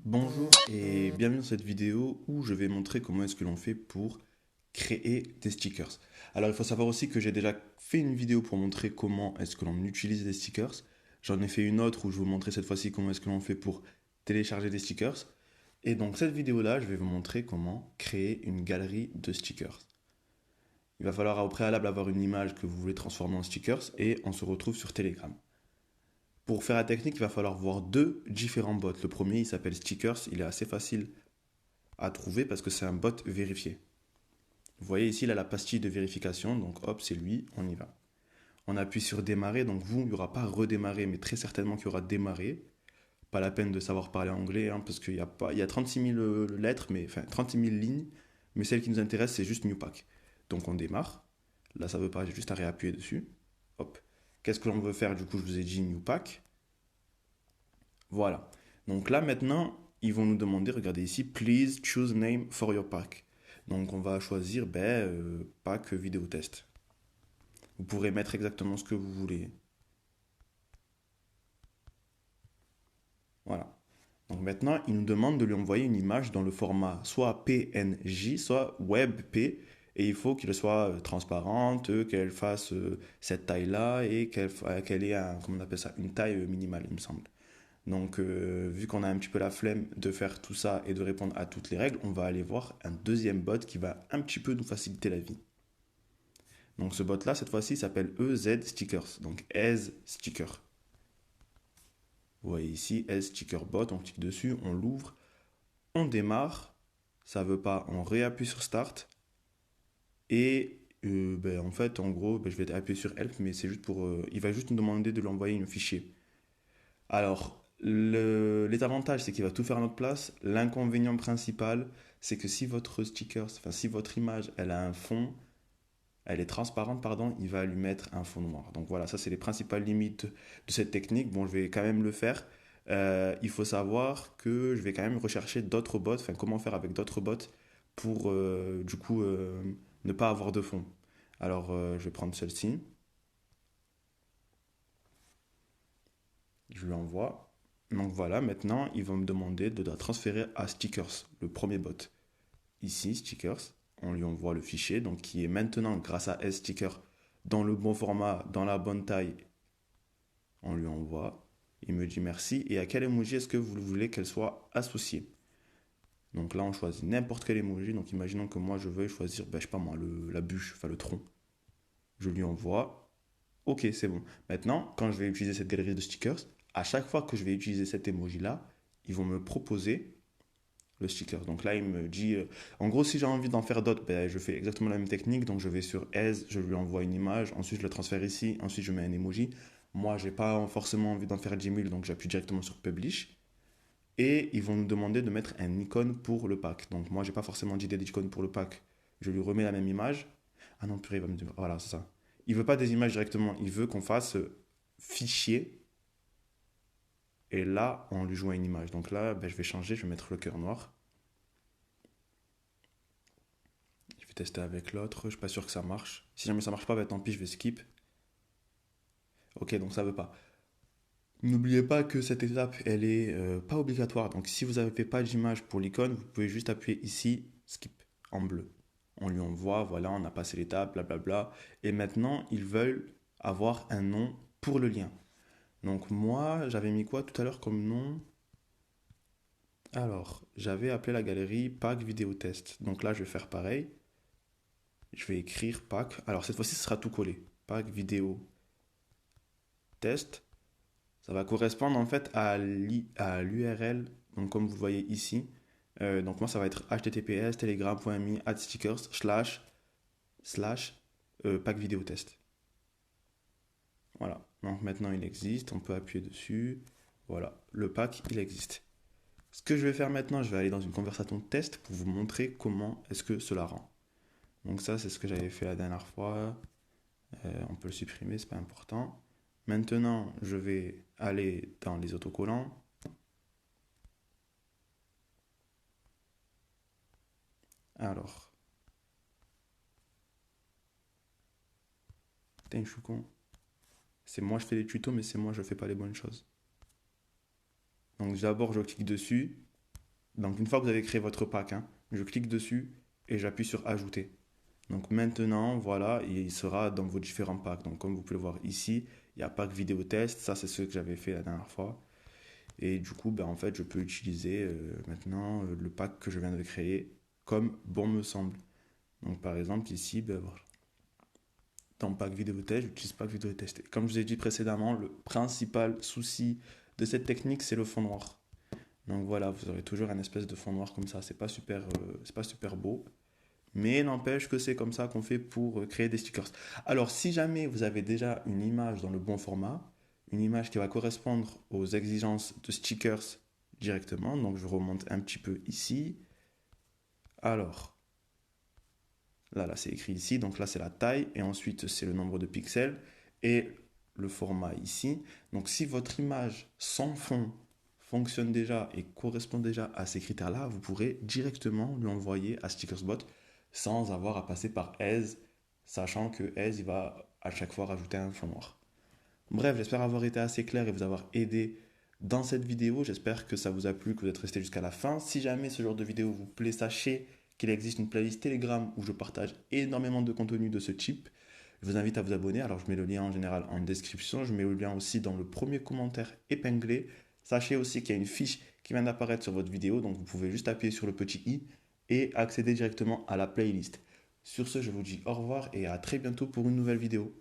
Bonjour et bienvenue dans cette vidéo où je vais montrer comment est-ce que l'on fait pour créer des stickers. Alors il faut savoir aussi que j'ai déjà fait une vidéo pour montrer comment est-ce que l'on utilise des stickers. J'en ai fait une autre où je vais vous montrer cette fois-ci comment est-ce que l'on fait pour télécharger des stickers. Et donc cette vidéo-là, je vais vous montrer comment créer une galerie de stickers. Il va falloir au préalable avoir une image que vous voulez transformer en stickers et on se retrouve sur Telegram. Pour faire la technique, il va falloir voir deux différents bots. Le premier, il s'appelle Stickers, il est assez facile à trouver parce que c'est un bot vérifié. Vous voyez ici, il a la pastille de vérification, donc hop, c'est lui, on y va. On appuie sur démarrer, donc vous, il n'y aura pas redémarrer, mais très certainement qu'il y aura démarrer. Pas la peine de savoir parler anglais, hein, parce qu'il y a, pas, il y a 36 000 lettres, mais, enfin 36 000 lignes, mais celle qui nous intéresse, c'est juste New Pack. Donc on démarre. Là, ça veut pas, j'ai juste à réappuyer dessus. Hop. Qu'est-ce que l'on veut faire? Du coup, je vous ai dit New Pack. Voilà. Donc là, maintenant, ils vont nous demander, regardez ici, please choose name for your pack. Donc on va choisir pack vidéo test. Vous pourrez mettre exactement ce que vous voulez. Voilà. Donc maintenant, il nous demande de lui envoyer une image dans le format soit PNJ, soit WebP. Et il faut qu'elle soit transparente, qu'elle fasse cette taille-là et qu'elle ait comment on appelle ça, une taille minimale, il me semble. Donc, vu qu'on a un petit peu la flemme de faire tout ça et de répondre à toutes les règles, on va aller voir un deuxième bot qui va un petit peu nous faciliter la vie. Donc, ce bot-là, cette fois-ci, s'appelle EZ Stickers. Donc, EZ Sticker. Vous voyez ici, EZ Sticker Bot, on clique dessus, on l'ouvre, on démarre. Ça veut pas, on réappuie sur Start. Et en fait, en gros, je vais appuyer sur Help, mais c'est juste pour. Il va juste nous demander de lui envoyer un fichier. Alors, les avantages, c'est qu'il va tout faire à notre place. L'inconvénient principal, c'est que si votre sticker, enfin si votre image, elle a un fond, elle est transparente, pardon, il va lui mettre un fond noir. Donc voilà, ça c'est les principales limites de cette technique. Bon, je vais quand même le faire. Il faut savoir que je vais quand même rechercher d'autres bots, enfin comment faire avec d'autres bots pour ne pas avoir de fond. Alors, je vais prendre celle-ci, je lui envoie. Donc voilà, maintenant, ils vont me demander de la transférer à Stickers, le premier bot. Ici, Stickers, on lui envoie le fichier, donc qui est maintenant, grâce à S-Sticker, dans le bon format, dans la bonne taille. On lui envoie. Il me dit merci. Et à quel emoji est-ce que vous voulez qu'elle soit associée? Donc là, on choisit n'importe quel emoji. Donc imaginons que moi, je veuille choisir, je sais pas moi, la bûche, enfin le tronc. Je lui envoie. Ok, c'est bon. Maintenant, quand je vais utiliser cette galerie de stickers, à chaque fois que je vais utiliser cet emoji-là, ils vont me proposer le sticker. Donc là, il me dit, en gros, si j'ai envie d'en faire d'autres, je fais exactement la même technique. Donc je vais sur Aise, je lui envoie une image, ensuite je le transfère ici, ensuite je mets un emoji. Moi, j'ai pas forcément envie d'en faire 10 000, donc j'appuie directement sur Publish. Et ils vont nous demander de mettre un icône pour le pack. Donc moi, j'ai pas forcément d'idée d'icône pour le pack. Je lui remets la même image. Ah non, purée, il va me dire, voilà, c'est ça. Il veut pas des images directement, il veut qu'on fasse fichier. Et là, on lui joint une image. Donc là, je vais changer, je vais mettre le cœur noir. Je vais tester avec l'autre, je suis pas sûr que ça marche. Si jamais ça marche pas, tant pis, je vais skip. Ok, donc ça veut pas. N'oubliez pas que cette étape, elle est pas obligatoire. Donc si vous n'avez pas d'image pour l'icône, vous pouvez juste appuyer ici, skip, en bleu. On lui envoie, voilà, on a passé l'étape, blablabla. Et maintenant, ils veulent avoir un nom pour le lien. Donc moi, j'avais mis quoi tout à l'heure comme nom? Alors, j'avais appelé la galerie pack vidéo test. Donc là, je vais faire pareil. Je vais écrire pack. Alors cette fois-ci, ce sera tout collé. Pack vidéo test. Ça va correspondre en fait à l'URL, donc comme vous voyez ici. Donc moi, ça va être https telegram.me/stickers pack vidéo test. Voilà. Donc maintenant, il existe. On peut appuyer dessus. Voilà. Le pack, il existe. Ce que je vais faire maintenant, je vais aller dans une conversation de test pour vous montrer comment est-ce que cela rend. Donc ça, c'est ce que j'avais fait la dernière fois. On peut le supprimer, c'est pas important. Maintenant, je vais aller dans les autocollants. Alors, putain, je suis con. C'est moi, je fais les tutos, mais c'est moi, je fais pas les bonnes choses. Donc d'abord, je clique dessus. Donc une fois que vous avez créé votre pack, hein, je clique dessus et j'appuie sur ajouter. Donc maintenant, voilà, il sera dans vos différents packs. Donc comme vous pouvez le voir ici, il y a pack vidéo test, ça c'est ce que j'avais fait la dernière fois. Et du coup, ben, en fait, je peux utiliser maintenant le pack que je viens de créer comme bon me semble. Donc par exemple ici, ben, voilà, dans pack vidéo test, j'utilise pack vidéo test. Et comme je vous ai dit précédemment, le principal souci de cette technique, c'est le fond noir. Donc voilà, vous aurez toujours un espèce de fond noir comme ça. C'est pas super beau. Mais n'empêche que c'est comme ça qu'on fait pour créer des stickers. Alors, si jamais vous avez déjà une image dans le bon format, une image qui va correspondre aux exigences de stickers directement, donc je remonte un petit peu ici. Alors, là c'est écrit ici, donc là c'est la taille, et ensuite c'est le nombre de pixels, et le format ici. Donc, si votre image sans fond fonctionne déjà et correspond déjà à ces critères-là, vous pourrez directement l'envoyer à Stickersbot sans avoir à passer par Aise, sachant que Aise, il va à chaque fois rajouter un fond noir. Bref, j'espère avoir été assez clair et vous avoir aidé dans cette vidéo. J'espère que ça vous a plu, que vous êtes resté jusqu'à la fin. Si jamais ce genre de vidéo vous plaît, sachez qu'il existe une playlist Telegram où je partage énormément de contenu de ce type. Je vous invite à vous abonner. Alors, je mets le lien en général en description. Je mets le lien aussi dans le premier commentaire épinglé. Sachez aussi qu'il y a une fiche qui vient d'apparaître sur votre vidéo. Donc, vous pouvez juste appuyer sur le petit i et accéder directement à la playlist. Sur ce, je vous dis au revoir et à très bientôt pour une nouvelle vidéo.